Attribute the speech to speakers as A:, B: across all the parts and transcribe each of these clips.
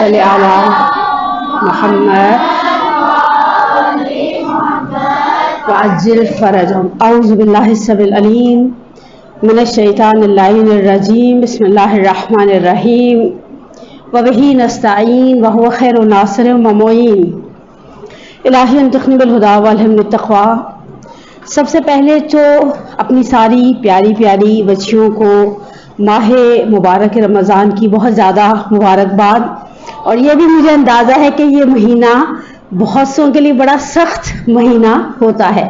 A: صلی علی محمد وعجل فرجهم. اعوذ باللہ السمیع العلیم من الشیطان اللعین الرجیم. بسم اللہ الرحمن الرحیم. وبہ نستعین وہو خیر ناصر ومعین. الہی انطقنی بالہدی والہمنی التقوی. سب سے پہلے تو اپنی ساری پیاری پیاری بچیوں کو ماہ مبارک رمضان کی بہت زیادہ مبارکباد. اور یہ بھی مجھے اندازہ ہے کہ یہ مہینہ بہت سوں کے لیے بڑا سخت مہینہ ہوتا ہے.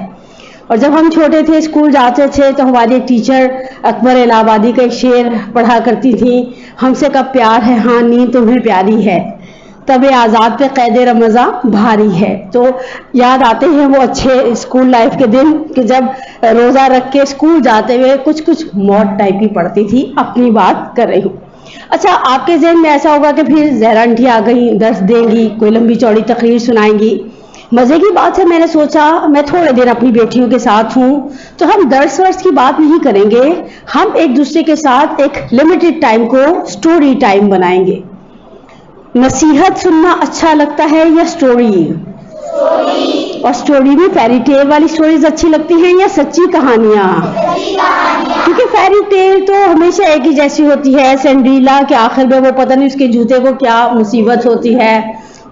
A: اور جب ہم چھوٹے تھے اسکول جاتے تھے تو ہماری ایک ٹیچر اکبر الہ آبادی کا ایک شعر پڑھا کرتی تھی, ہم سے کب پیار ہے ہاں نیند تمہیں پیاری ہے, تب آزاد پہ قید رمضاں بھاری ہے. تو یاد آتے ہیں وہ اچھے اسکول لائف کے دن کہ جب روزہ رکھ کے اسکول جاتے ہوئے کچھ موت ٹائپ کی پڑتی تھی. اپنی بات کر رہی ہوں. اچھا, آپ کے ذہن میں ایسا ہوگا کہ پھر زہرا آنٹی آ گئی, درس دیں گی, کوئی لمبی چوڑی تقریر سنائیں گی. مزے کی بات ہے, میں نے سوچا میں تھوڑے دن اپنی بیٹیوں کے ساتھ ہوں تو ہم درس ورس کی بات نہیں کریں گے, ہم ایک دوسرے کے ساتھ ایک لمیٹڈ ٹائم کو سٹوری ٹائم بنائیں گے. نصیحت سننا اچھا لگتا ہے یا سٹوری؟ اور سٹوری میں فیری ٹیل والی سٹوریز اچھی لگتی ہیں یا سچی کہانیاں؟ کیونکہ فیری ٹیل تو ہمیشہ ایک ہی جیسی ہوتی ہے. سنڈریلا کے آخر میں وہ پتہ نہیں اس کے جوتے کو کیا مصیبت ہوتی ہے,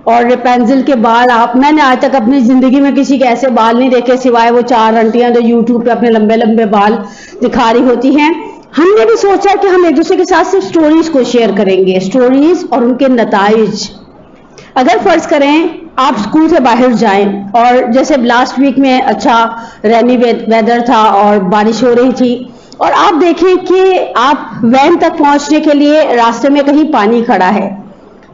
A: اور ریپینزل کے بال, میں نے آج تک اپنی زندگی میں کسی کے ایسے بال نہیں دیکھے سوائے وہ 4 آنٹیاں جو یوٹیوب پہ اپنے لمبے لمبے بال دکھا رہی ہوتی ہیں. ہم نے بھی سوچا کہ ہم ایک دوسرے کے ساتھ صرف سٹوریز کو شیئر کریں گے, سٹوریز اور ان کے نتائج. اگر فرض کریں آپ اسکول سے باہر جائیں اور جیسے لاسٹ ویک میں اچھا رینی ویدر تھا اور بارش ہو رہی تھی, اور آپ دیکھیں کہ آپ وین تک پہنچنے کے لیے راستے میں کہیں پانی کھڑا ہے.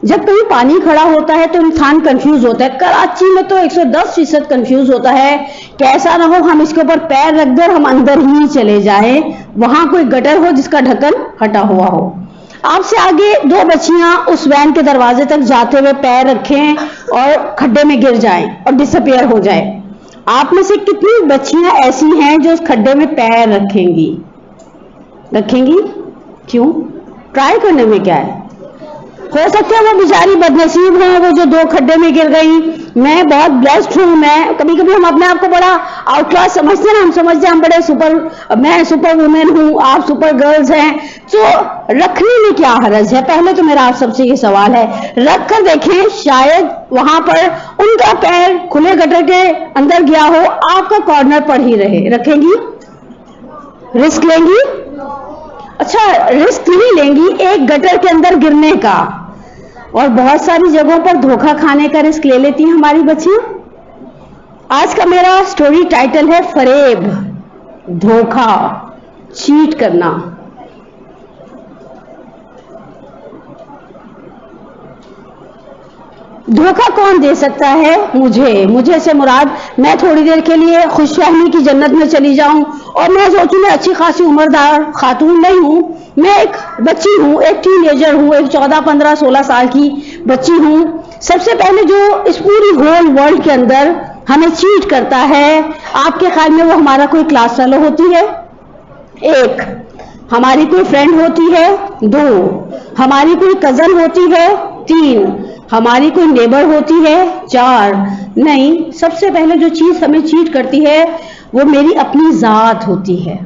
A: جب کہیں پانی کھڑا ہوتا ہے تو انسان کنفیوز ہوتا ہے. کراچی میں تو 110% کنفیوز ہوتا ہے کہ ایسا نہ ہو ہم اس کے اوپر پیر رکھ دیں اور ہم اندر ہی چلے جائیں, وہاں کوئی گٹر ہو جس کا ڈھکن ہٹا ہوا ہو. آپ سے آگے 2 بچیاں اس وین کے دروازے تک جاتے ہوئے پیر رکھیں اور کھڈے میں گر جائیں اور ڈس اپیئر ہو جائے. آپ میں سے کتنی بچیاں ایسی ہیں جو اس کھڈے میں پیر رکھیں گی؟ کیوں؟ ٹرائی کرنے میں کیا ہے؟ ہو سکتا ہے وہ بیچاری بدنصیب ہیں وہ جو 2 کھڈے میں گر گئی. میں بہت بلیسڈ ہوں. میں کبھی ہم اپنے آپ کو بڑا آؤٹ کلاس سمجھتے ہیں, ہم سمجھتے ہیں ہم بڑے میں سپر وومن ہوں, آپ سپر گرلز ہیں. تو رکھنے میں کیا حرج ہے؟ پہلے تو میرا آپ سب سے یہ سوال ہے, رکھ کر دیکھیں, شاید وہاں پر ان کا پیر کھلے گٹر کے اندر گیا ہو, آپ کا کارنر پڑ ہی رہے. رکھیں گی؟ رسک لیں گی؟ اچھا, رسک نہیں لیں گی ایک گٹر کے اندر گرنے کا, اور بہت ساری جگہوں پر دھوکہ کھانے کا رسک لے لیتی ہیں ہماری بچیاں. آج کا میرا سٹوری ٹائٹل ہے فریب, دھوکہ, چیٹ کرنا. دھوکہ کون دے سکتا ہے؟ مجھے سے مراد میں تھوڑی دیر کے لیے خوش فہمی کی جنت میں چلی جاؤں اور میں سوچوں میں اچھی خاصی عمردار خاتون نہیں ہوں, میں ایک بچی ہوں, ایک ٹین ایجر ہوں, ایک 14, 15, 16 سال کی بچی ہوں. سب سے پہلے جو اس پوری ہول ورلڈ کے اندر ہمیں چیٹ کرتا ہے, آپ کے خیال میں وہ ہمارا کوئی کلاس فیلو ہوتی ہے؟ 1. ہماری کوئی فرینڈ ہوتی ہے؟ 2. ہماری کوئی کزن ہوتی ہے؟ 3. ہماری کوئی نیبر ہوتی ہے؟ 4. نہیں, سب سے پہلے جو چیز ہمیں چیٹ کرتی ہے وہ میری اپنی ذات ہوتی ہے.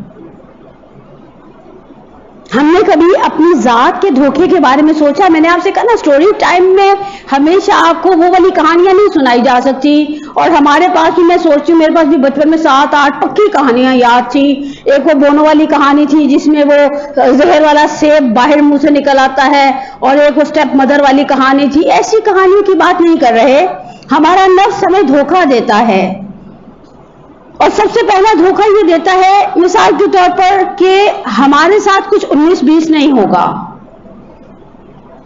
A: ہم نے کبھی اپنی ذات کے دھوکے کے بارے میں سوچا؟ میں نے آپ سے کہا نا, سٹوری ٹائم میں ہمیشہ آپ کو وہ والی کہانیاں نہیں سنائی جا سکتی, اور ہمارے پاس بھی, میں سوچتی ہوں میرے پاس بھی بچپن میں 7-8 پکی کہانیاں یاد تھی. ایک وہ بونو والی کہانی تھی جس میں وہ زہر والا سیب باہر منہ سے نکل آتا ہے, اور ایک وہ اسٹیپ مدر والی کہانی تھی. ایسی کہانیوں کی بات نہیں کر رہے, ہمارا نفس ہمیں دھوکہ دیتا ہے. اور سب سے پہلا دھوکہ یہ دیتا ہے مثال کے طور پر کہ ہمارے ساتھ کچھ 19-20 نہیں ہوگا.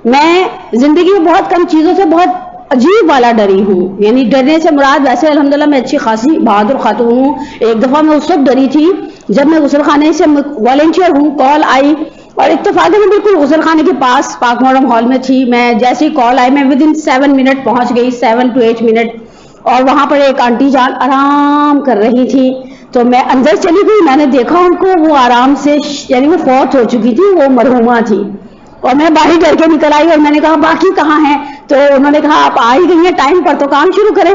A: میں زندگی میں بہت کم چیزوں سے بہت عجیب والا ڈری ہوں, یعنی ڈرنے سے مراد ویسے الحمدللہ میں اچھی خاصی بہادر خاتون ہوں. ایک دفعہ میں اس وقت ڈری تھی جب میں غسل خانے سے والنٹیئر ہوں, کال آئی اور اتفاق میں بالکل غسل خانے کے پاس پاک محرم ہال میں تھی. میں جیسے ہی کال آئی میں ودن 7 منٹ پہنچ گئی, 7 to 8 منٹ, اور وہاں پر ایک آنٹی جان آرام کر رہی تھی. تو میں اندر چلی گئی, میں نے دیکھا ان کو, وہ آرام سے, یعنی وہ فوت ہو چکی تھی, وہ مرحومہ تھی. اور میں باہر ڈر کے نکل آئی اور میں نے کہا باقی کہاں ہیں؟ تو انہوں نے کہا آپ آ ہی گئی ہیں ٹائم پر تو کام شروع کریں.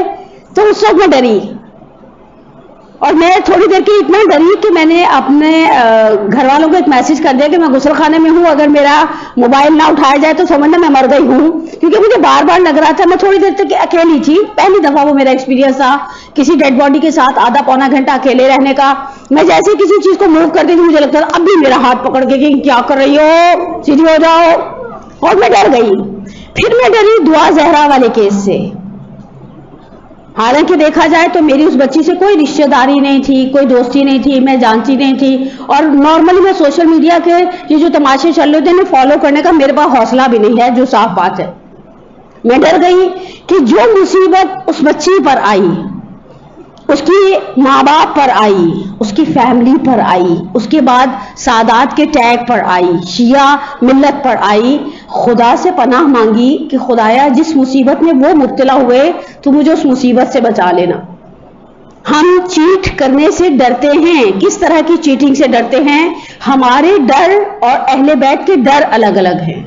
A: تو اس وقت میں ڈری, اور میں تھوڑی دیر کی اتنا ڈری کہ میں نے اپنے گھر والوں کو ایک میسج کر دیا کہ میں غسل خانے میں ہوں, اگر میرا موبائل نہ اٹھایا جائے تو سمجھنا میں مر گئی ہوں. کیونکہ مجھے بار بار لگ رہا تھا, میں تھوڑی دیر تک اکیلی تھی, پہلی دفعہ وہ میرا ایکسپیرینس تھا کسی ڈیڈ باڈی کے ساتھ آدھا پونا گھنٹہ اکیلے رہنے کا. میں جیسے کسی چیز کو موو کرتی تھی مجھے لگتا تھا اب بھی میرا ہاتھ پکڑ کے کہ کیا کر رہی ہو, سیدھی ہو جاؤ, اور میں ڈر گئی. پھر میں ڈری دعا زہرا والے کیس سے. حالانکہ دیکھا جائے تو میری اس بچی سے کوئی رشتہ داری نہیں تھی, کوئی دوستی نہیں تھی, میں جانتی نہیں تھی, اور نارملی میں سوشل میڈیا کے یہ جو تماشے چل رہے تھے انہیں فالو کرنے کا میرے پاس حوصلہ بھی نہیں ہے, جو صاف بات ہے. میں ڈر گئی کہ جو مصیبت اس بچی پر آئی, اس کی ماں باپ پر آئی, اس کی فیملی پر آئی, اس کے بعد سادات کے ٹیگ پر آئی, شیعہ ملت پر آئی, خدا سے پناہ مانگی کہ خدایا جس مصیبت میں وہ مبتلا ہوئے تو مجھے اس مصیبت سے بچا لینا. ہم چیٹ کرنے سے ڈرتے ہیں. کس طرح کی چیٹنگ سے ڈرتے ہیں؟ ہمارے ڈر اور اہل بیت کے ڈر الگ الگ ہیں.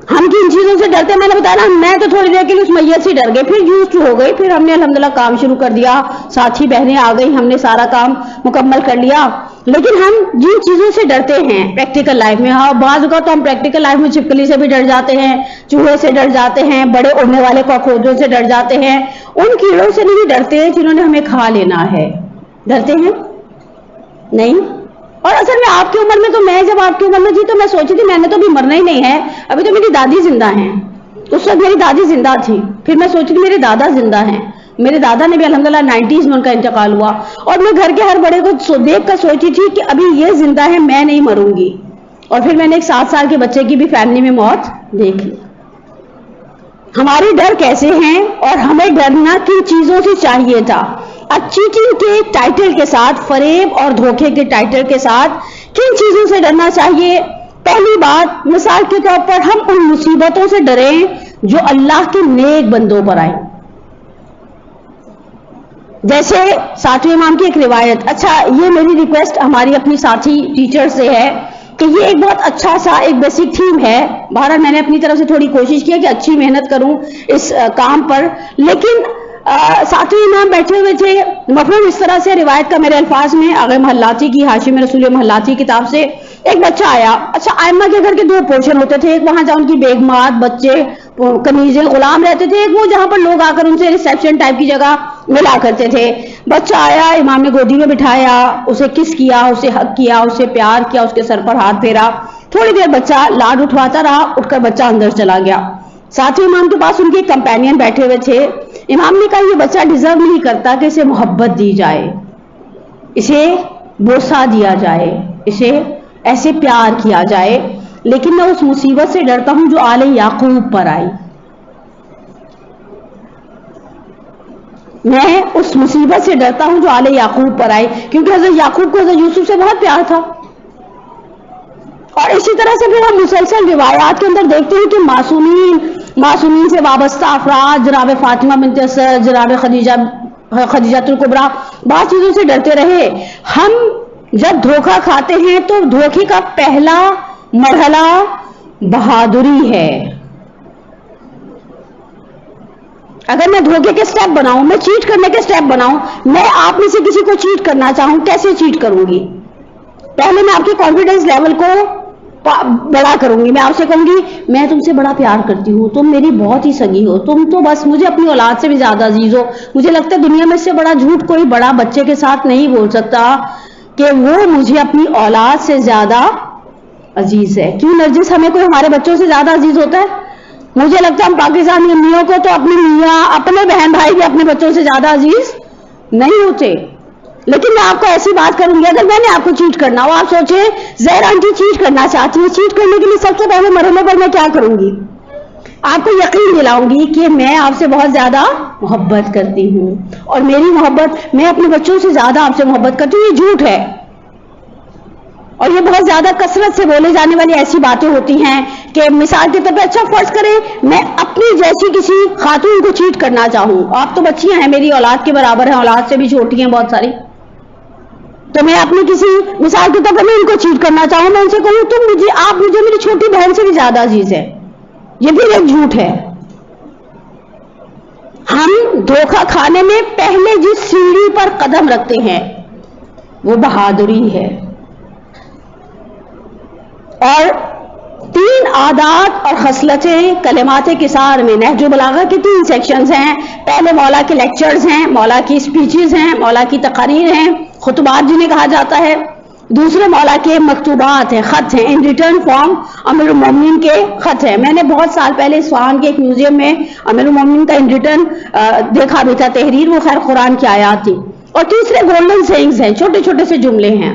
A: ہم کن چیزوں سے ڈرتے ہیں؟ میں نے بتایا نا, میں تو تھوڑی دیر کے لیے اس میت سے ڈر گئی, پھر یوز ہو گئی, پھر ہم نے الحمدللہ کام شروع کر دیا, ساتھی بہنیں آ گئی, ہم نے سارا کام مکمل کر لیا. لیکن ہم جن چیزوں سے ڈرتے ہیں پریکٹیکل لائف میں, ہاں بعض اوقات تو ہم پریکٹیکل لائف میں چھپکلی سے بھی ڈر جاتے ہیں, چوہے سے ڈر جاتے ہیں, بڑے اڑنے والے کاکروچوں سے ڈر جاتے ہیں, ان کیڑوں سے نہیں ڈرتے جنہوں نے ہمیں کھا لینا ہے. ڈرتے ہیں نہیں. اور اصل میں آپ کی عمر میں تو, میں جب آپ کی عمر میں تھی تو میں سوچی تھی میں نے تو ابھی مرنا ہی نہیں ہے, ابھی تو میری دادی زندہ ہیں. اس وقت میری دادی زندہ تھی, پھر میں سوچی تھی میرے دادا زندہ ہیں, میرے دادا نے بھی الحمدللہ 90s میں ان کا انتقال ہوا, اور میں گھر کے ہر بڑے کو دیکھ کر سوچی تھی کہ ابھی یہ زندہ ہے, میں نہیں مروں گی. اور پھر میں نے ایک 7 سال کے بچے کی بھی فیملی میں موت دیکھ لی. ہمارے ڈر کیسے ہیں اور ہمیں ڈرنا کن چیزوں سے چاہیے تھا؟ اب چیٹنگ کے ٹائٹل کے ساتھ, فریب اور دھوکے کے ٹائٹل کے ساتھ کن چیزوں سے ڈرنا چاہیے؟ پہلی بات, مثال کے طور پر ہم ان مصیبتوں سے ڈریں جو اللہ کے نیک بندوں پر آئیں. جیسے ساتویں امام کی ایک روایت, اچھا یہ میری ریکویسٹ ہماری اپنی ساتھی ٹیچر سے ہے کہ یہ ایک بہت اچھا سا ایک بیسک تھیم ہے. بہرحال میں نے اپنی طرف سے تھوڑی کوشش کی کہ اچھی محنت کروں اس کام پر, لیکن ساتویں امام بیٹھے ہوئے تھے, مفہوم اس طرح سے روایت کا میرے الفاظ میں, آغا محلاتی کی حاشی رسول محلاتی کتاب سے, ایک بچہ آیا. اچھا ائمہ کے گھر کے 2 پورشن ہوتے تھے, ایک وہاں جہاں ان کی بیگمات, بچے, کنیزیں, غلام رہتے تھے, ایک وہ جہاں پر لوگ آ کر ان سے ریسیپشن ٹائپ کی جگہ ملا کرتے تھے. بچہ آیا, امام نے گودی میں بٹھایا, اسے کس کیا, اسے حق کیا, اسے پیار کیا, اس کے سر پر ہاتھ پھیرا. تھوڑی دیر بچہ لاڈ اٹھواتا رہا, اٹھ کر بچہ اندر چلا گیا. ساتویں امام کے پاس ان کے کمپینین بیٹھے ہوئے تھے. امام نے کہا یہ بچہ ڈیزرو نہیں کرتا کہ اسے محبت دی جائے, اسے بوسہ دیا جائے, اسے ایسے پیار کیا جائے, لیکن میں اس مصیبت سے ڈرتا ہوں جو آل یعقوب پر آئی. میں اس مصیبت سے ڈرتا ہوں جو آل یعقوب پر آئی, کیونکہ حضرت یعقوب کو حضرت یوسف سے بہت پیار تھا. اور اسی طرح سے پھر ہم مسلسل روایات کے اندر دیکھتے ہیں کہ معصومین سے وابستہ افراد, جناب فاطمہ بنت اسد, جناب خدیجہ الکبریٰ, بعض چیزوں سے ڈرتے رہے. ہم جب دھوکہ کھاتے ہیں تو دھوکے کا پہلا مرحلہ بہادری ہے. اگر میں دھوکے کے سٹیپ بناؤں, میں چیٹ کرنے کے سٹیپ بناؤں, میں آپ میں سے کسی کو چیٹ کرنا چاہوں, کیسے چیٹ کروں گی؟ پہلے میں آپ کے کانفیڈنس لیول کو بڑا کروں گی. میں آپ سے کہوں گی میں تم سے بڑا پیار کرتی ہوں, تم میری بہت ہی سگی ہو, تم تو بس مجھے اپنی اولاد سے بھی زیادہ عزیز ہو. مجھے لگتا ہے دنیا میں اس سے بڑا جھوٹ کوئی بڑا بچے کے ساتھ نہیں بول سکتا کہ وہ مجھے اپنی اولاد سے زیادہ عزیز ہے. کیوں نرجس, ہمیں کوئی ہمارے بچوں سے زیادہ عزیز ہوتا ہے؟ مجھے لگتا ہے ہم پاکستانی امیوں کو تو اپنی میاں, اپنے بہن بھائی بھی اپنے بچوں سے زیادہ عزیز نہیں ہوتے. لیکن میں آپ کو ایسی بات کروں گی, اگر میں نے آپ کو چیٹ کرنا ہو, آپ سوچیں زہر آنٹی چیٹ کرنا چاہتی ہے, چیٹ کرنے کے لیے سب سے پہلے مرحلے پر میں کیا کروں گی؟ آپ کو یقین دلاؤں گی کہ میں آپ سے بہت زیادہ محبت کرتی ہوں, اور میری محبت, میں اپنے بچوں سے زیادہ آپ سے محبت کرتی ہوں. یہ جھوٹ ہے, اور یہ بہت زیادہ کثرت سے بولے جانے والی ایسی باتیں ہوتی ہیں کہ مثال کے طور پہ, اچھا فرض کریں میں اپنی جیسی کسی خاتون کو چیٹ کرنا چاہوں, آپ تو بچیاں ہیں, میری اولاد کے برابر ہیں, اولاد سے بھی چھوٹی ہیں بہت ساری, تو میں اپنی کسی مثال کے طور پر میں ان کو چیٹ کرنا چاہوں, میں ان سے کہوں آپ مجھے میری چھوٹی بہن سے بھی زیادہ عزیز ہے, یہ بھی ایک جھوٹ ہے. ہم دھوکہ کھانے میں پہلے جس سیڑھی پر قدم رکھتے ہیں وہ بہادری ہے. اور 3 عادات اور خصلتیں کلمات کثار میں نہج البلاغہ کے 3 سیکشنز ہیں. پہلے مولا کے لیکچرز ہیں، مولا کی سپیچز ہیں، مولا کی تقاریر ہیں، خطبات جنہیں کہا جاتا ہے. دوسرے مولا کے مکتوبات ہیں، خط ہیں، ان ریٹرن فارم امیر المومنین کے خط ہیں. میں نے بہت سال پہلے اصفہان کے ایک میوزیم میں امیر المومنین کا ان ریٹرن دیکھا بھی تھا تحریر، وہ خیر قرآن کی آیات تھی. اور تیسرے گولڈن سینگز ہیں، چھوٹے چھوٹے سے جملے ہیں.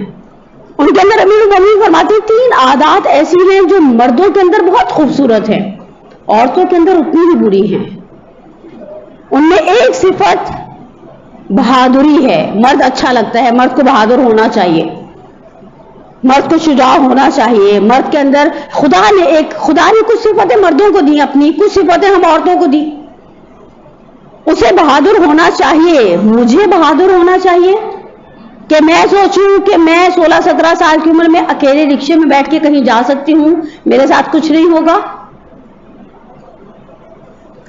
A: ان کے اندر امیر المومنین فرماتے ہیں 3 عادات ایسی ہیں جو مردوں کے اندر بہت خوبصورت ہیں، عورتوں کے اندر اتنی ہی بری ہیں. ان میں ایک صفت بہادری ہے. مرد اچھا لگتا ہے، مرد کو بہادر ہونا چاہیے، مرد کو شجاع ہونا چاہیے. مرد کے اندر خدا نے کچھ صفتیں مردوں کو دی، اپنی کچھ صفتیں ہم عورتوں کو دی. اسے بہادر ہونا چاہیے. مجھے بہادر ہونا چاہیے کہ میں سوچوں کہ میں 16-17 سال کی عمر میں اکیلے رکشے میں بیٹھ کے کہیں جا سکتی ہوں، میرے ساتھ کچھ نہیں ہوگا.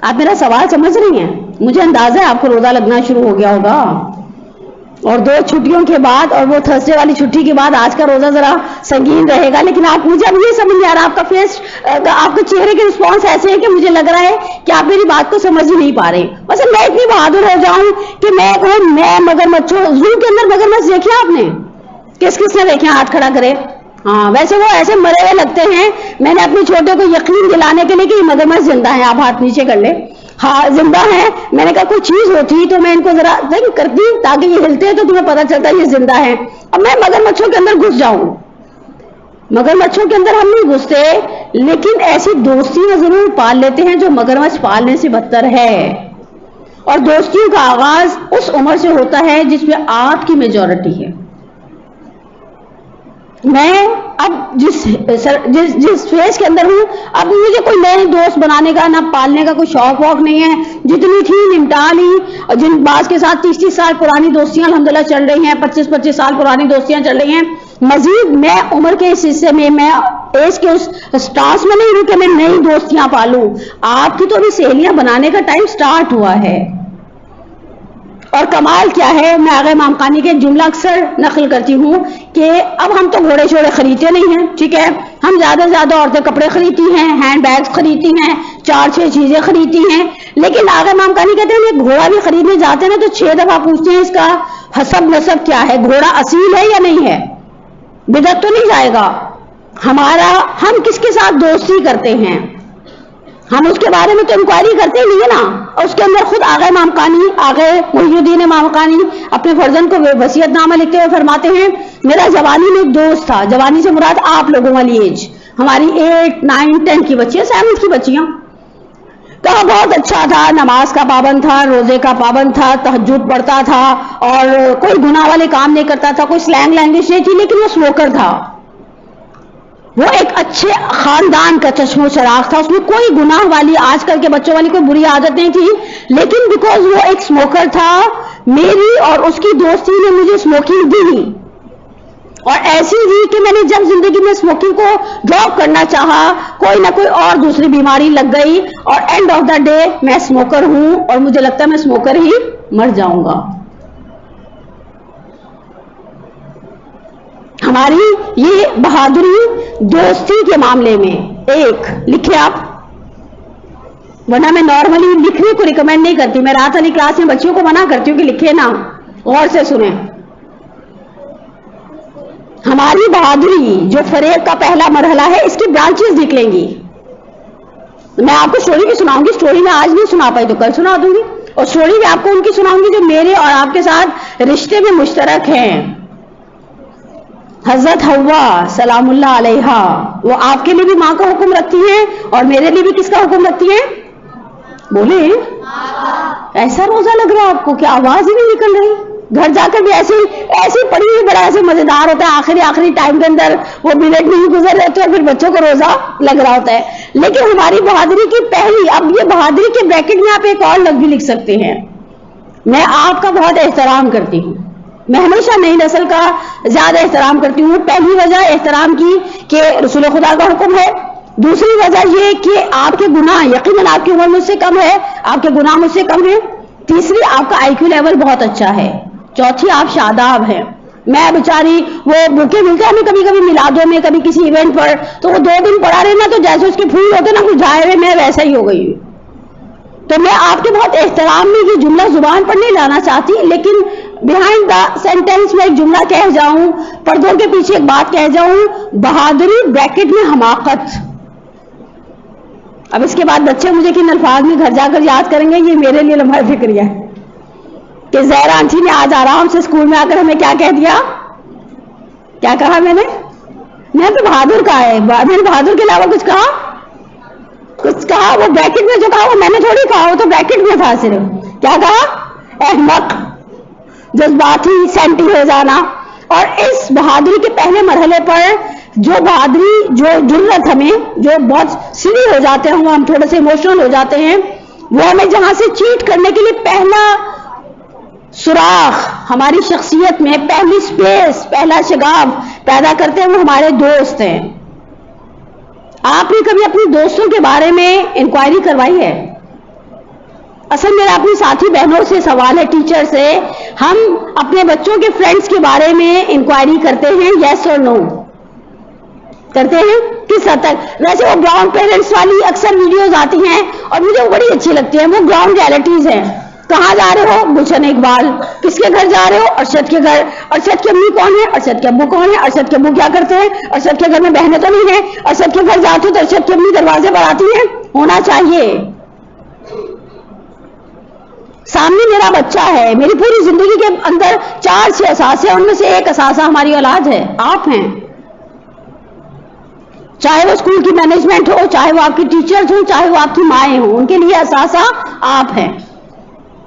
A: آپ میرا سوال سمجھ رہی ہیں؟ مجھے اندازہ ہے آپ کو روزہ لگنا شروع ہو گیا ہوگا، اور 2 چھٹیوں کے بعد اور وہ تھرسڈے والی چھٹی کے بعد آج کا روزہ ذرا سنگین رہے گا. لیکن مجھے اب یہ سمجھ نہیں آ رہا، آپ کا فیس، آپ کے چہرے کے رسپانس ایسے ہیں کہ مجھے لگ رہا ہے کہ آپ میری بات کو سمجھ ہی نہیں پا رہے. مثلا میں اتنی بہادر ہو جاؤں کہ میں مگرمچھ، زو کے اندر مگرمچھ دیکھے آپ نے؟ کس نے دیکھے؟ ہاتھ کھڑا کرے. ہاں، ویسے وہ ایسے مرے ہوئے لگتے ہیں. میں نے اپنے چھوٹے کو یقین دلانے کے لیے کہ یہ مگرمچھ زندہ ہے، آپ ہاتھ نیچے کر لیں. ہاں زندہ ہے. میں نے کہا کوئی چیز ہوتی تو میں ان کو ذرا کرتی تاکہ یہ ہلتے ہیں تو تمہیں پتہ چلتا یہ زندہ ہے. اب میں مگرمچھوں کے اندر گھس جاؤں؟ مگرمچھوں کے اندر ہم نہیں گھستے، لیکن ایسی دوستیاں ضرور پال لیتے ہیں جو مگرمچھ پالنے سے بدتر ہے. اور دوستیوں کا آغاز اس عمر سے ہوتا ہے جس میں آپ کی میجورٹی ہے. میں اب جس فیس کے اندر ہوں، اب مجھے کوئی نئے دوست بنانے کا، نہ پالنے کا کوئی شوق ووق نہیں ہے. جتنی تھی نمٹا لی. جن بعض کے ساتھ 30 سال پرانی دوستیاں الحمدللہ چل رہی ہیں، 25 سال پرانی دوستیاں چل رہی ہیں. مزید میں عمر کے اس حصے میں ایج کے اس سٹارس میں نہیں ہوں کہ میں نئی دوستیاں پالوں. آپ کی تو ابھی سہیلیاں بنانے کا ٹائم سٹارٹ ہوا ہے. اور کمال کیا ہے، میں آغا امام خانی کے جملہ اکثر نقل کرتی ہوں کہ اب ہم تو گھوڑے شوڑے خریدتے نہیں ہیں، ٹھیک ہے، ہم زیادہ سے زیادہ عورتیں کپڑے خریدتی ہیں، ہینڈ بیگز خریدتی ہیں، 4-6 چیزیں خریدتی ہیں. لیکن آغا امام خانی کہتے ہیں یہ گھوڑا بھی خریدنے جاتے ہیں نا تو 6 دفعہ پوچھتے ہیں اس کا حسب نسب کیا ہے، گھوڑا اصیل ہے یا نہیں ہے، بدعت تو نہیں جائے گا. ہم کس کے ساتھ دوستی کرتے ہیں، ہم اس کے بارے میں تو انکوائری کرتے ہی نہیں ہے نا. اور اس کے اندر خود آغا امام خانی، آغا محی الدین امام خانی اپنے فرزند کو وصیت نامہ لکھتے ہوئے فرماتے ہیں میرا جوانی میں ایک دوست تھا. جوانی سے مراد آپ لوگوں والی ایج، ہماری 8, 9, 10 کی بچیاں، 7 کی بچیاں. کہا بہت اچھا تھا، نماز کا پابند تھا، روزے کا پابند تھا، تہجد پڑھتا تھا، اور کوئی گناہ والے کام نہیں کرتا تھا، کوئی سلینگ لینگویج نہیں تھی، لیکن وہ اسموکر تھا. وہ ایک اچھے خاندان کا چشم و چراغ تھا، اس میں کوئی گناہ والی، آج کل کے بچوں والی کوئی بری عادت نہیں تھی. لیکن بیکاز وہ ایک اسموکر تھا، میری اور اس کی دوستی نے مجھے اسموکنگ دی، اور ایسی دی کہ میں نے جب زندگی میں اسموکنگ کو ڈراپ کرنا چاہا کوئی نہ کوئی اور دوسری بیماری لگ گئی، اور اینڈ آف دا ڈے میں اسموکر ہوں، اور مجھے لگتا ہے میں اسموکر ہی مر جاؤں گا. ہماری یہ بہادری دوستی کے معاملے میں. ایک لکھے آپ، ورنہ میں نارملی لکھنے کو ریکمینڈ نہیں کرتی، میں رات والی کلاس میں بچیوں کو منع کرتی ہوں کہ لکھے نا، غور سے سنیں. ہماری بہادری جو فریب کا پہلا مرحلہ ہے، اس کی برانچز نکلیں گی. میں آپ کو سٹوری بھی سناؤں گی، سٹوری میں آج نہیں سنا پائی تو کل سنا دوں گی، اور سٹوری میں آپ کو ان کی سناؤں گی جو میرے اور آپ کے ساتھ رشتے میں مشترک ہیں. حضرت حوا سلام اللہ علیہا، وہ آپ کے لیے بھی ماں کا حکم رکھتی ہیں اور میرے لیے بھی کس کا حکم رکھتی ہیں؟ بولے. ایسا روزہ لگ رہا ہے آپ کو کہ آواز ہی نہیں نکل رہی. گھر جا کر بھی ایسی پڑی ہوئی بڑا ایسے مزیدار ہوتا ہے، آخری ٹائم کے اندر وہ منٹ نہیں گزر رہے تھے اور پھر بچوں کو روزہ لگ رہا ہوتا ہے. لیکن ہماری بہادری کی پہلی، اب یہ بہادری کے بریکٹ میں آپ ایک اور لفظ بھی لکھ سکتے ہیں. میں آپ کا بہت احترام کرتی ہوں، میں ہمیشہ نئی نسل کا زیادہ احترام کرتی ہوں. پہلی وجہ احترام کی کہ رسول خدا کا حکم ہے، دوسری وجہ یہ کہ آپ کے گناہ، یقیناً آپ کی عمر مجھ سے کم ہے، آپ کے گناہ مجھ سے کم ہیں. تیسری، آپ کا IQ لیول بہت اچھا ہے. چوتھی، آپ شاداب ہیں. میں بیچاری وہ موقع ملتے ہیں ہمیں کبھی کبھی میلادوں میں، کبھی کسی ایونٹ پر، تو وہ 2 دن پڑا رہنا تو جیسے اس کے پھول ہوتے نا مرجھائے ہوئے، میں ویسا ہی ہو گئی ہوں. تو میں آپ کے بہت احترام میں یہ جملہ زبان پر نہیں لانا چاہتی، لیکن بیہائنڈ دا سینٹینس میں ایک جملہ کہہ جاؤں، پردوں کے پیچھے ایک بات کہہ جاؤں، بہادری بریکٹ میں حماقت. اب اس کے بعد بچے مجھے کن الفاظ میں گھر جا کر یاد کریں گے، یہ میرے لیے لمحہ فکریہ ہے کہ زہرا آنٹی نے آج آرام سے اسکول میں آ کر ہمیں کیا کہہ دیا. کیا کہا میں نے تو بہادر کہا ہے. میں نے بہادر کے علاوہ کچھ کہا وہ بریکٹ میں جو کہا وہ میں نے تھوڑی کہا، وہ تو بریکٹ میں تھا صرف. کیا کہا؟ احمق، جذباتی، سینٹی ہو جانا. اور اس بہادری کے پہلے مرحلے پر جو بہادری، جو جرأت، ہمیں جو بہت سلی ہو جاتے ہیں، ہم تھوڑے سے ایموشنل ہو جاتے ہیں، وہ ہمیں جہاں سے چیٹ کرنے کے لیے پہلا سوراخ ہماری شخصیت میں، پہلی سپیس، پہلا شگاف پیدا کرتے ہیں، وہ ہمارے دوست ہیں. آپ نے کبھی اپنی دوستوں کے بارے میں انکوائری کروائی ہے؟ اصل میرا اپنی ساتھی بہنوں سے سوال ہے، ٹیچر سے، ہم اپنے بچوں کے فرینڈز کے بارے میں انکوائری کرتے ہیں، یس اور نو کرتے ہیں؟ کس حد تک؟ ویسے وہ گراؤنڈ پیرنٹس والی اکثر ویڈیوز آتی ہیں اور مجھے وہ بڑی اچھی لگتی ہیں، وہ گراؤنڈ ریالٹیز ہیں. کہاں جا رہے ہو؟ گلشن اقبال. کس کے گھر جا رہے ہو؟ ارشد کے گھر. ارشد کی امی کون ہے؟ ارشد کے ابو کون ہے؟ ارشد کے ابو کیا کرتے ہیں؟ ارشد کے گھر میں بہنیں تو نہیں ہیں؟ ارشد کے گھر جاتے ہو تو ارشد کی امی دروازے پر آتی ہیں؟ ہونا چاہیے. سامنے میرا بچہ ہے، میری پوری زندگی کے اندر 4-6 اثاثے، ان میں سے ایک اثاثہ ہماری اولاد ہے، آپ ہیں. چاہے وہ اسکول کی مینجمنٹ ہو، چاہے وہ آپ کی ٹیچرز ہوں، چاہے وہ آپ کی مائیں ہوں، ان کے لیے اثاثہ آپ ہیں.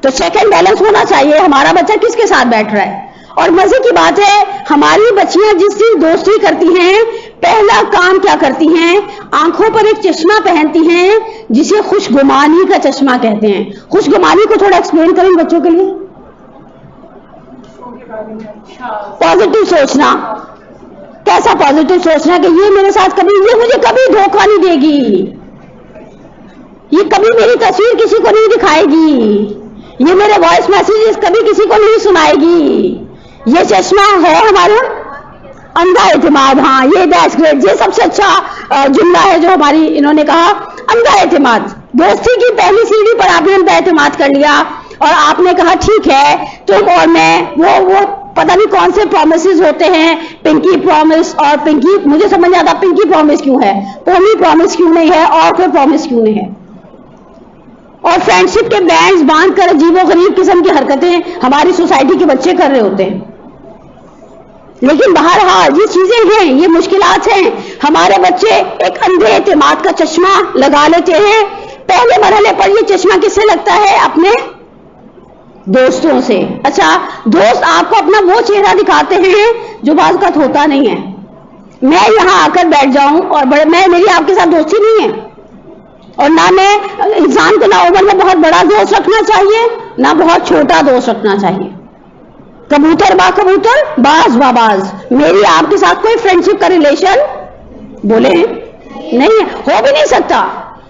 A: تو چیک اینڈ بیلنس ہونا چاہیے، ہمارا بچہ کس کے ساتھ بیٹھ رہا ہے. اور مزے کی بات ہے، ہماری بچیاں جس دن دوستی کرتی ہیں، پہلا کام کیا کرتی ہیں؟ آنکھوں پر ایک چشمہ پہنتی ہیں جسے خوشگمانی کا چشمہ کہتے ہیں. خوشگمانی کو تھوڑا ایکسپلین کریں بچوں کے لیے. پازیٹیو سوچنا. کیسا پازیٹیو سوچنا؟ کہ یہ میرے ساتھ کبھی، یہ مجھے کبھی دھوکہ نہیں دے گی، یہ کبھی میری تصویر کسی کو نہیں دکھائے گی، یہ میرے وائس میسیجز کبھی کسی کو نہیں سنائے گی. یہ چشمہ ہے ہمارا اندھا اعتماد. ہاں یہ دیٹس گریٹ، یہ سب سے اچھا جملہ ہے جو ہماری انہوں نے کہا. اندھا اعتماد، دوستی کی پہلی سیڑھی پر آپ نے اندھا اعتماد کر لیا اور آپ نے کہا ٹھیک ہے تم اور میں، وہ پتہ نہیں کون سے پرومسز ہوتے ہیں، پنکی پرومس، اور پنکی، مجھے سمجھ نہیں آتا پنکی پرومس کیوں ہے، پومی پرومس کیوں نہیں ہے، اور کوئی پرومس کیوں نہیں ہے. اور فرینڈشپ کے بینڈز باندھ کر عجیب و غریب قسم کی حرکتیں ہماری سوسائٹی کے بچے کر رہے ہوتے ہیں. لیکن بہرحال یہ چیزیں ہیں، یہ مشکلات ہیں. ہمارے بچے ایک اندھے اعتماد کا چشمہ لگا لیتے ہیں. پہلے مرحلے پر یہ چشمہ کس سے لگتا ہے؟ اپنے دوستوں سے. اچھا، دوست آپ کو اپنا وہ چہرہ دکھاتے ہیں جو بعض اوقات ہوتا نہیں ہے. میں یہاں آ کر بیٹھ جاؤں اور میری آپ کے ساتھ دوستی نہیں ہے، اور نہ میں انسان کو نہ عمر میں بہت بڑا دوست رکھنا چاہیے، نہ بہت چھوٹا دوست رکھنا چاہیے. کبوتر با کبوتر، باز با باز. میری آپ کے ساتھ کوئی فرینڈشپ کا ریلیشن بولے نہیں ہے، ہو بھی نہیں سکتا.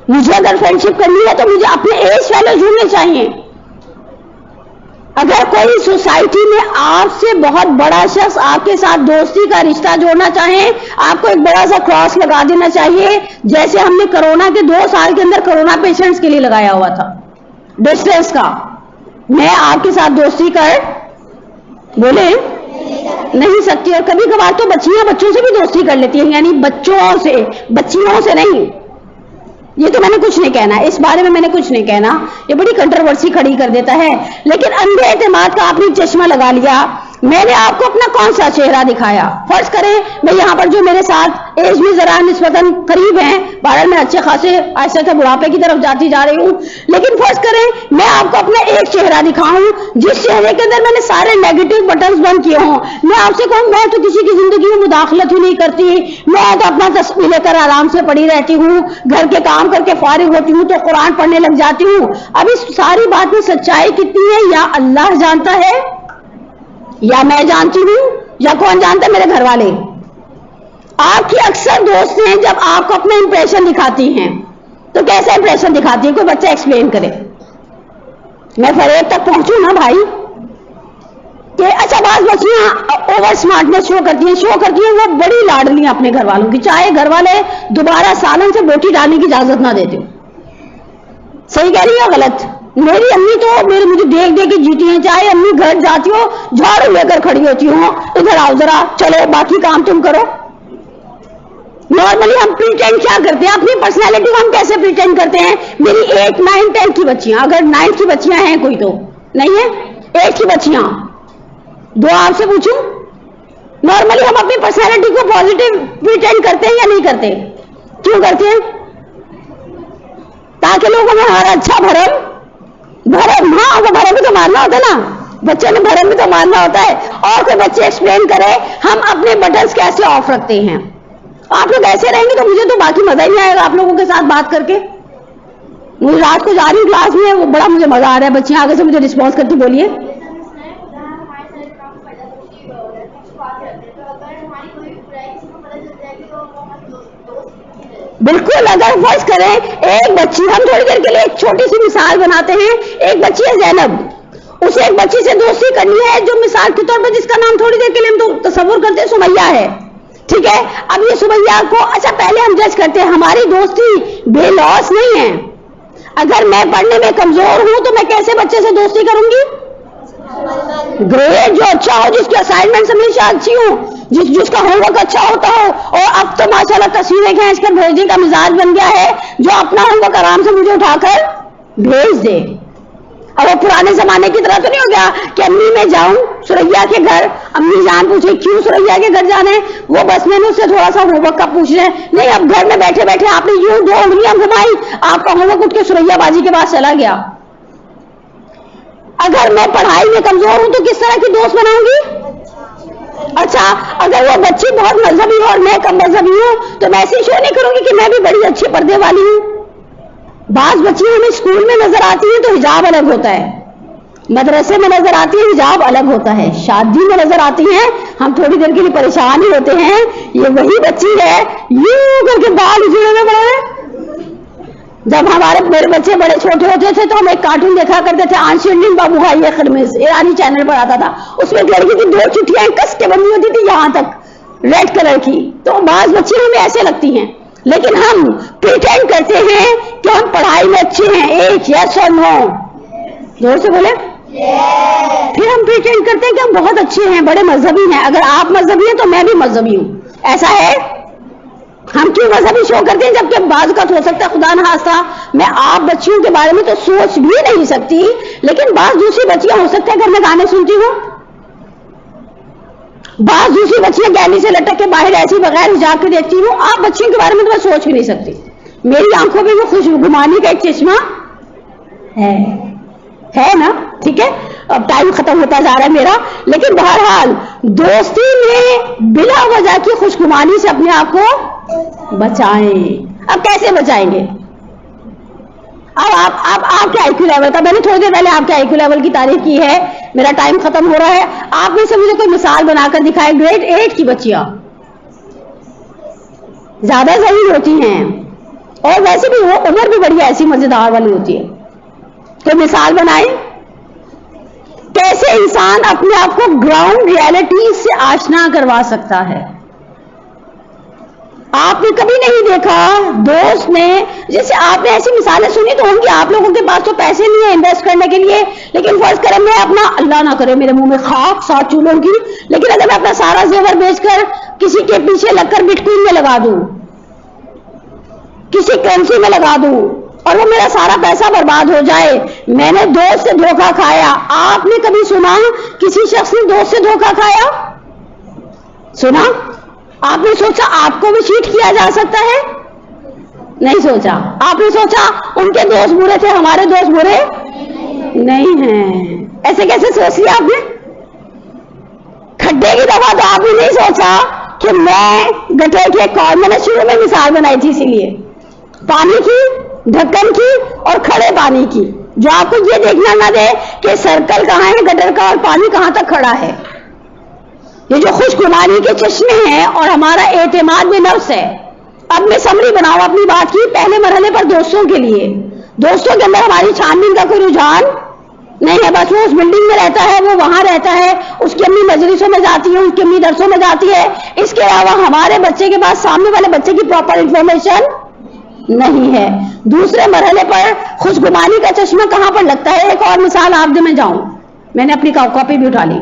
A: مجھے اگر فرینڈشپ کرنی ہے تو مجھے اپنے ایج فیلو ڈھونڈنے چاہیے. اگر کوئی سوسائٹی میں آپ سے بہت بڑا شخص آپ کے ساتھ دوستی کا رشتہ جوڑنا چاہے، آپ کو ایک بڑا سا کراس لگا دینا چاہیے، جیسے ہم نے کرونا کے 2 سال کے اندر کرونا پیشنٹس کے لیے لگایا ہوا تھا، ڈسٹینس کا. میں آپ کے ساتھ دوستی کر بولے نہیں سکتی. اور کبھی کبھار تو بچیاں بچوں سے بھی دوستی کر لیتی ہیں، یعنی بچوں سے، بچیوں سے نہیں. یہ تو میں نے کچھ نہیں کہنا، اس بارے میں نے کچھ نہیں کہنا، یہ بڑی کنٹروورسی کھڑی کر دیتا ہے. لیکن اندھے اعتماد کا آپ نے چشمہ لگا لیا. میں نے آپ کو اپنا کون سا چہرہ دکھایا؟ فرض کریں میں یہاں پر جو میرے ساتھ ایج میں ذرا نسبتاً قریب ہیں، بہرحال میں اچھے خاصے آہستہ سے بڑھاپے کی طرف جاتی جا رہی ہوں، لیکن فرض کریں میں آپ کو اپنا ایک چہرہ دکھاؤں جس چہرے کے اندر میں نے سارے نیگیٹو بٹنز بند کیے ہوں. میں آپ سے کہوں میں تو کسی کی زندگی میں مداخلت ہی نہیں کرتی، میں تو اپنا تسبیح لے کر آرام سے پڑھی رہتی ہوں، گھر کے کام کر کے فارغ ہوتی ہوں تو قرآن پڑھنے لگ جاتی ہوں. اب اس ساری بات میں سچائی کتنی ہے یا اللہ جانتا ہے، یا میں جانتی ہوں، یا کون جانتا ہے؟ میرے گھر والے. آپ کی اکثر دوست ہیں جب آپ کو اپنا امپریشن دکھاتی ہیں تو کیسا امپریشن دکھاتی ہے؟ کوئی بچہ ایکسپلین کرے. میں فریب تک پہنچوں نا بھائی کہ اچھا بعض بچیاں اوور اسمارٹنس شو کرتی ہیں وہ بڑی لاڈلی ہیں اپنے گھر والوں کی، چاہے گھر والے دوبارہ سالن سے بوٹی ڈالنے کی اجازت نہ دیتے. صحیح کہہ رہی ہے غلط؟ میری امی تو مجھے دیکھ دیکھ کے جیتی ہیں، چاہے امی گھر جاتی ہو جھاڑو لے کر کھڑی ہوتی ہوں، ادھر آؤ ذرا، چلو باقی کام تم کرو. نارملی ہم پریٹینڈ کیا کرتے ہیں؟ اپنی پرسنالٹی کو ہم کیسے پریٹینڈ کرتے ہیں؟ میری 8, 9, 10 کی بچیاں، اگر 9 کی بچیاں ہیں کوئی تو نہیں ہے، 8 کی بچیاں، دو آپ سے پوچھوں، نارملی ہم اپنی پرسنالٹی کو پازیٹیو پریٹینڈ کرتے ہیں یا نہیں کرتے؟ کیوں کرتے ہیں؟ تاکہ لوگوں میں ہمارا اچھا بھرم، ہاں وہ بھرم بھی تو مارنا ہوتا ہے نا، بچوں نے بھرم بھی تو مارنا ہوتا ہے. اور کوئی بچے ایکسپلین کرے ہم اپنے بٹنس کیسے آف رکھتے ہیں. آپ لوگ ایسے رہیں گے تو مجھے تو باقی مزہ ہی نہیں آئے گا آپ لوگوں کے ساتھ بات کر کے. مجھے رات کو جا رہی ہوں کلاس میں، وہ بڑا مجھے مزہ آ رہا ہے، بچیاں آگے سے مجھے رسپانس کرتی. بولیے. بالکل، اگر فرض کریں ایک بچی، ہم تھوڑی دیر کے لیے ایک چھوٹی سی مثال بناتے ہیں. ایک بچی ہے زینب، اسے ایک بچی سے دوستی کرنی ہے جو مثال کے طور پر جس کا نام تھوڑی دیر کے لیے ہم تو تصور کرتے ہیں سمیہ ہے، ٹھیک ہے. اب یہ سمیہ کو، اچھا پہلے ہم جج کرتے ہیں ہماری دوستی بے لوس نہیں ہے. اگر میں پڑھنے میں کمزور ہوں تو میں کیسے بچے سے دوستی کروں گی؟ گریڈ جو اچھا ہو، جس کی اسائنمنٹ ہمیشہ اچھی ہو، جس کا ہوم ورک اچھا ہوتا ہو. اور اب تو ماشاءاللہ تصویریں کھینچ کر بھیجنے کا مزاج بن گیا ہے، جو اپنا ہوم ورک آرام سے مجھے اٹھا کر بھیج دے. اور وہ پرانے زمانے کی طرح تو نہیں ہو گیا کہ امی میں جاؤں سوریا کے گھر، امی جان پوچھے کیوں سوریا کے گھر جانا ہے، وہ بس میں نے اس سے تھوڑا سا ہوم ورک کا پوچھ رہے ہیں. نہیں، اب گھر میں بیٹھے بیٹھے آپ نے یوں 2 انگلیاں گھمائی، آپ کا ہوم ورک اٹھ کے سوریا بازی کے پاس چلا گیا. اگر میں پڑھائی میں کمزور ہوں تو کس طرح کی دوست بناؤں گی؟ اچھا اگر وہ بچی بہت مذہبی ہو اور میں کم مذہبی ہوں تو میں ایسی شو نہیں کروں گی کہ میں بھی بڑی اچھی پردے والی ہوں. بعض بچیاں ہمیں اسکول میں نظر آتی ہیں تو حجاب الگ ہوتا ہے، مدرسے میں نظر آتی ہے حجاب الگ ہوتا ہے، شادی میں نظر آتی ہیں ہم تھوڑی دیر کے لیے پریشان ہی ہوتے ہیں. یہ وہی بچی ہے یوں کر کے بال اجڑے میں پڑے ہیں. جب میرے بچے بڑے چھوٹے ہوتے تھے تو ہم ایک کارٹون دیکھا کرتے تھے، آنشی انڈین بابو بھائی خرمیز، ایرانی چینل پر آتا تھا. اس میں ایک لڑکی کی 2 چٹیاں کس کے بندی ہوتی تھی یہاں تک، ریڈ کلر کی. تو بعض بچے ہمیں ایسے لگتی ہیں، لیکن ہم پریٹینڈ کرتے ہیں کہ ہم پڑھائی میں اچھے ہیں. ایک یس اور نو، زور سے بولے. پھر ہم پریٹینڈ کرتے ہیں کہ ہم بہت اچھے ہیں، بڑے مذہبی ہیں. اگر آپ مذہبی ہیں تو میں بھی مذہبی ہوں. ایسا ہے؟ ہم کیوں مذہبی شو کرتے ہیں جبکہ بعض کا ہو سکتا ہے خدا نہ خواستہ میں آپ بچیوں کے بارے میں تو سوچ بھی نہیں سکتی، لیکن بعض دوسری بچیاں ہو سکتا ہے کہ میں گانے سنتی ہوں، بعض دوسری بچیاں گیلی سے لٹک کے باہر ایسی بغیر حجاب کے دیکھتی ہوں. آپ بچیوں کے بارے میں تو میں سوچ بھی نہیں سکتی. میری آنکھوں میں وہ خوشگمانی کا ایک چشمہ ہے نا، ٹھیک ہے. اب ٹائم ختم ہوتا جا رہا ہے میرا، لیکن بہرحال دوستی میں بلا وجہ کی خوشگمانی سے اپنے آپ کو بچائیں. اب کیسے بچائیں گے؟ اب آپ کے آئی کیو لیول کا، میں نے تھوڑی دیر پہلے آپ کے آئی کیو لیول کی تعریف کی ہے، میرا ٹائم ختم ہو رہا ہے. آپ میں سے مجھے کوئی مثال بنا کر دکھائے. گریڈ 8 کی بچیاں زیادہ ذہین ہوتی ہیں اور ویسے بھی وہ عمر بھی بڑی ایسی مزیدار والی ہوتی ہے. کوئی مثال بنائیں کیسے انسان اپنے آپ کو گراؤنڈ ریالٹی سے آشنا کروا سکتا ہے. آپ نے کبھی نہیں دیکھا دوست نے، جیسے آپ نے ایسی مثالیں سنی تو ہوں گی، آپ لوگوں کے پاس تو پیسے نہیں ہیں انویسٹ کرنے کے لیے، لیکن فرض کریں میں اپنا، اللہ نہ کرے میرے منہ میں خاک 7 چولوں کی، لیکن اگر میں اپنا سارا زیور بیچ کر کسی کے پیچھے لگ کر بٹ کوئن میں لگا دوں، کسی کرنسی میں لگا دوں اور وہ میرا سارا پیسہ برباد ہو جائے، میں نے دوست سے دھوکہ کھایا. آپ نے کبھی سنا کسی شخص نے دوست سے دھوکہ کھایا؟ سنا؟ آپ نے سوچا آپ کو بھی چیٹ کیا جا سکتا ہے؟ نہیں سوچا. آپ نے سوچا ان کے دوست برے تھے ہمارے دوست برے نہیں ہیں؟ ایسے کیسے سوچ لیا آپ نے؟ کھڈے کی دفعہ تو آپ نے نہیں سوچا کہ میں گٹر کے کار، میں نے شروع میں مثال بنائی تھی اسی لیے، پانی کی، ڈھکن کی اور کھڑے پانی کی، جو آپ کو یہ دیکھنا نہ دے کہ سرکل کہاں ہے گٹر کا اور پانی کہاں تک کھڑا ہے. یہ جو خوشگمانی کے چشمے ہیں اور ہمارا اعتماد میں نفس ہے. اب میں سمری بناؤں اپنی بات کی. پہلے مرحلے پر دوستوں کے لیے، دوستوں کے اندر ہماری چھان بین کا کوئی رجحان نہیں ہے. بس وہ اس بلڈنگ میں رہتا ہے، وہ وہاں رہتا ہے، اس کی امی مجلسوں میں جاتی ہے، اس کی امی درسوں میں جاتی ہے. اس کے علاوہ ہمارے بچے کے پاس سامنے والے بچے کی پراپر انفارمیشن نہیں ہے. دوسرے مرحلے پر خوشگمانی کا چشمہ کہاں پر لگتا ہے؟ ایک اور مثال آپ دے میں جاؤں. میں نے اپنی کاپی بھی اٹھا لی.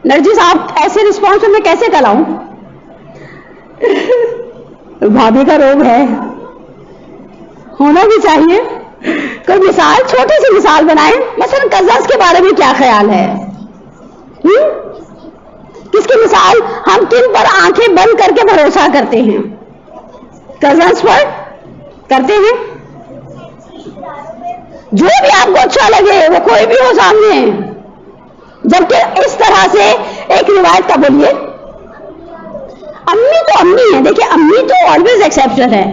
A: نرجس آپ ایسے رسپانس میں کیسے کلاؤں؟ بھابھی کا روگ ہے، ہونا بھی چاہیے. کوئی مثال، چھوٹی سی مثال بنائیں. مثلا کزنس کے بارے میں کیا خیال ہے؟ کس کی مثال؟ ہم کن پر آنکھیں بند کر کے بھروسہ کرتے ہیں؟ کزنس پر کرتے ہیں. جو بھی آپ کو اچھا لگے، وہ کوئی بھی ہو سامنے. جبکہ اس طرح سے ایک روایت کا بولیے، امی تو امی ہے. دیکھیں امی تو آلویز ایکسیپشن ہے.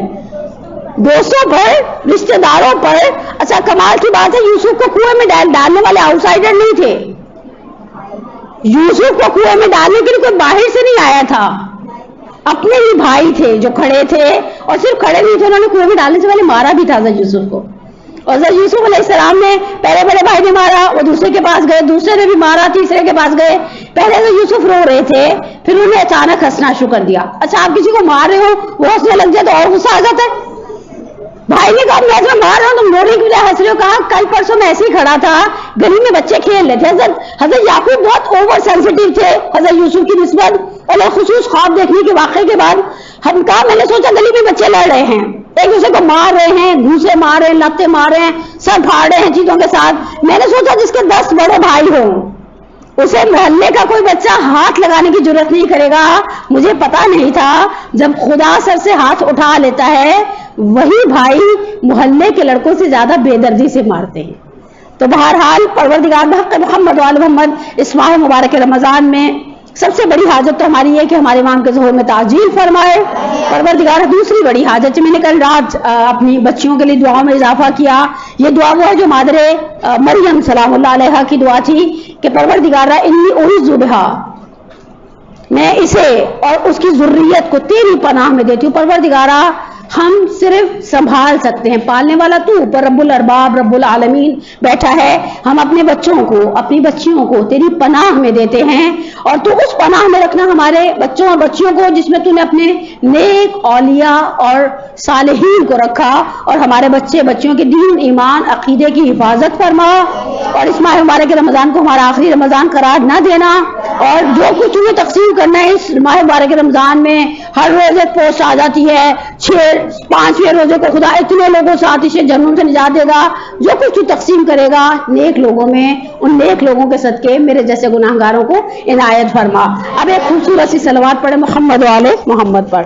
A: دوستوں پر، رشتہ داروں پر. اچھا کمال کی بات ہے، یوسف کو کنویں میں ڈالنے والے آؤٹ سائڈر نہیں تھے. یوسف کو کنویں میں ڈالنے کے لیے کوئی باہر سے نہیں آیا تھا، اپنے ہی بھائی تھے جو کھڑے تھے. اور صرف کھڑے نہیں تھے، انہوں نے کنویں میں ڈالنے سے پہلے مارا بھی تھا حضرت یوسف کو. اور حضرت یوسف علیہ السلام نے پہلے بڑے بھائی نے مارا، وہ دوسرے کے پاس گئے، دوسرے نے بھی مارا، تیسرے کے پاس گئے. پہلے تو یوسف رو رہے تھے، پھر انہوں نے اچانک ہنسنا شروع کر دیا. اچھا آپ کسی کو مار رہے ہو، وہ ہنسنے لگ جائے تو اور غصہ آ جاتا ہے. بھائی نے کہا میں تمہیں مار رہا ہوں، تم رونے کی بجائے ہنس رہے ہو. کہا کل پرسوں میں ایسے ہی کھڑا تھا، گلی میں بچے کھیل رہے تھے. حضرت یعقوب بہت اوور سینسیٹیو تھے حضرت یوسف کی نسبت. اور خصوص خواب دیکھنے کے واقعے کے بعد ہم کہا میں نے سوچا گلی میں بچے لڑ رہے ہیں، ایک دوسرے کو مار رہے ہیں، گھوسے مار رہے ہیں، لتے مار رہے ہیں، سر پھاڑ رہے ہیں چیزوں کے ساتھ. میں نے سوچا جس کے 10 بڑے بھائی ہوں اسے محلے کا کوئی بچہ ہاتھ لگانے کی ضرورت نہیں کرے گا. مجھے پتا نہیں تھا جب خدا سر سے ہاتھ اٹھا لیتا ہے وہی بھائی محلے کے لڑکوں سے زیادہ بے دردی سے مارتے ہیں. تو بہرحال پروردگار بحق محمد و آل محمد اس ماہ مبارک رمضان میں سب سے بڑی حاجت تو ہماری ہے کہ ہمارے امام کے ظہور میں تعجیل فرمائے. پروردگار دوسری بڑی حاجت، میں نے کل رات اپنی بچیوں کے لیے دعاؤں میں اضافہ کیا. یہ دعا وہ ہے جو مادر مریم سلام اللہ علیہا کی دعا تھی کہ پروردگار انی اعوذ بہا، میں اسے اور اس کی ذریت کو تیری پناہ میں دیتی ہوں. پروردگارا ہم صرف سنبھال سکتے ہیں، پالنے والا تو اوپر رب الارباب رب العالمین بیٹھا ہے. ہم اپنے بچوں کو، اپنی بچیوں کو تیری پناہ میں دیتے ہیں، اور تو اس پناہ میں رکھنا ہمارے بچوں اور بچیوں کو جس میں تو نے اپنے نیک اولیاء اور صالحین کو رکھا. اور ہمارے بچے بچیوں کے دین ایمان عقیدے کی حفاظت فرما، اور اس ماہ مبارک رمضان کو ہمارا آخری رمضان قرار نہ دینا. اور جو کچھ تمہیں تقسیم کرنا ہے اس ماہ مبارک رمضان میں، ہر روز ایک پوسٹ آ جاتی ہے، 5ویں روزے کو خدا اتنے لوگوں سے آتش جہنم سے نجات دے گا. جو کچھ تو تقسیم کرے گا نیک لوگوں میں، ان نیک لوگوں کے صدقے میرے جیسے گناہگاروں کو عنایت فرما. اب ایک خوبصورت سی صلوات پڑھے محمد و آل محمد پر.